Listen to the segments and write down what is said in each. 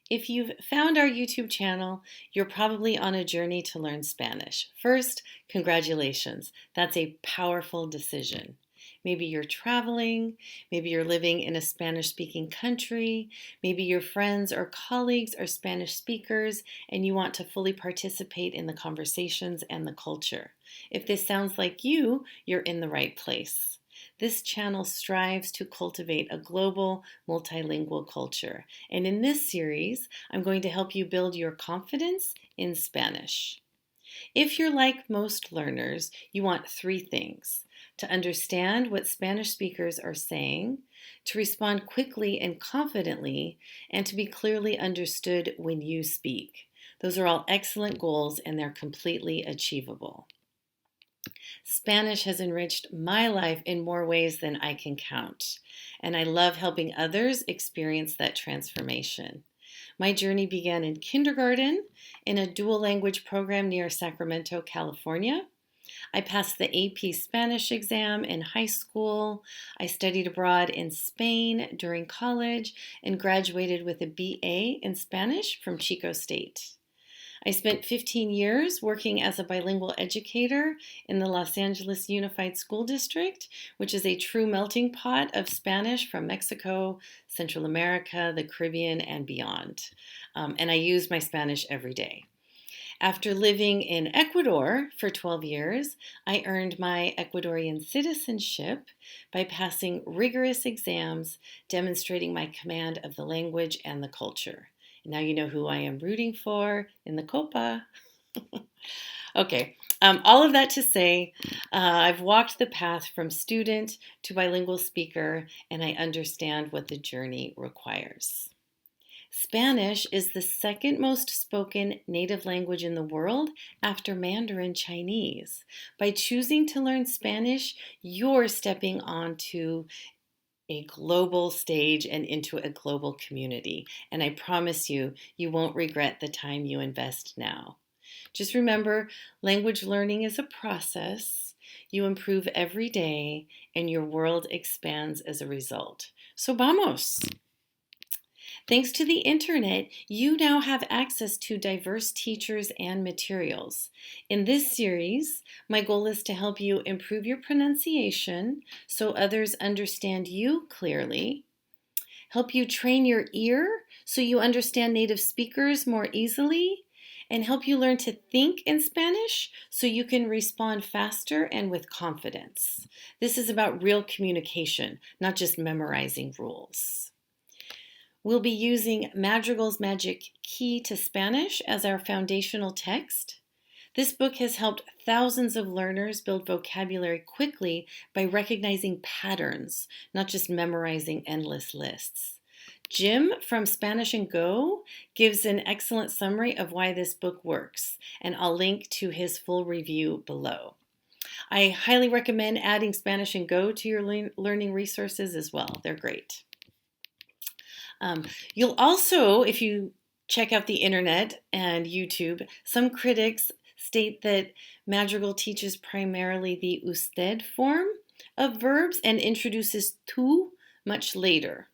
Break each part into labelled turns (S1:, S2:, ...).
S1: If you've found our YouTube channel, you're probably on a journey to learn Spanish. First, congratulations. That's a powerful decision. Maybe you're traveling, maybe you're living in a Spanish-speaking country, maybe your friends or colleagues are Spanish speakers and you want to fully participate in the conversations and the culture. If this sounds like you, you're in the right place. This channel strives to cultivate a global, multilingual culture. And in this series, I'm going to help you build your confidence in Spanish. If you're like most learners, you want three things: to understand what Spanish speakers are saying, to respond quickly and confidently, and to be clearly understood when you speak. Those are all excellent goals and they're completely achievable. Spanish has enriched my life in more ways than I can count, and I love helping others experience that transformation. My journey began in kindergarten in a dual language program near Sacramento, California. I passed the AP Spanish exam in high school. I studied abroad in Spain during college and graduated with a BA in Spanish from Chico State. I spent 15 years working as a bilingual educator in the Los Angeles Unified School District, which is a true melting pot of Spanish from Mexico, Central America, the Caribbean, and beyond. And I use my Spanish every day. After living in Ecuador for 12 years, I earned my Ecuadorian citizenship by passing rigorous exams demonstrating my command of the language and the culture. Now you know who I am rooting for in the Copa. Okay, all of that to say, I've walked the path from student to bilingual speaker, and I understand what the journey requires. Spanish is the second most spoken native language in the world after Mandarin Chinese. By choosing to learn Spanish, you're stepping onto a global stage and into a global community. And I promise you, you won't regret the time you invest now. Just remember, language learning is a process. You improve every day, and your world expands as a result. So vamos! Thanks to the internet, you now have access to diverse teachers and materials. In this series, my goal is to help you improve your pronunciation so others understand you clearly, help you train your ear so you understand native speakers more easily, and help you learn to think in Spanish so you can respond faster and with confidence. This is about real communication, not just memorizing rules. We'll be using Madrigal's Magic Key to Spanish as our foundational text. This book has helped thousands of learners build vocabulary quickly by recognizing patterns, not just memorizing endless lists. Jim from Spanish and Go gives an excellent summary of why this book works, and I'll link to his full review below. I highly recommend adding Spanish and Go to your learning resources as well. They're great. You'll also, if you check out the internet and YouTube, some critics state that Madrigal teaches primarily the usted form of verbs and introduces tu much later.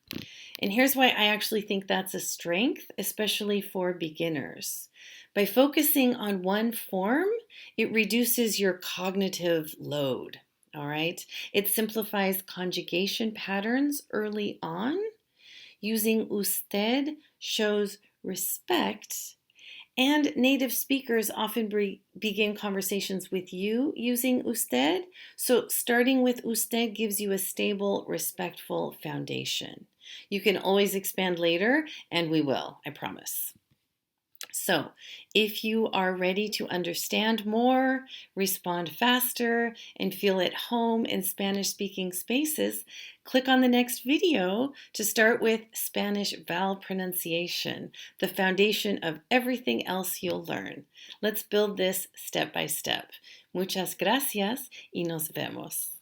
S1: And here's why I actually think that's a strength, especially for beginners. By focusing on one form, it reduces your cognitive load, all right? It simplifies conjugation patterns early on. Using usted shows respect, and native speakers often begin conversations with you using usted, so starting with usted gives you a stable, respectful foundation. You can always expand later, and we will, I promise. So, if you are ready to understand more, respond faster, and feel at home in Spanish-speaking spaces, click on the next video to start with Spanish vowel pronunciation, the foundation of everything else you'll learn. Let's build this step by step. Muchas gracias y nos vemos.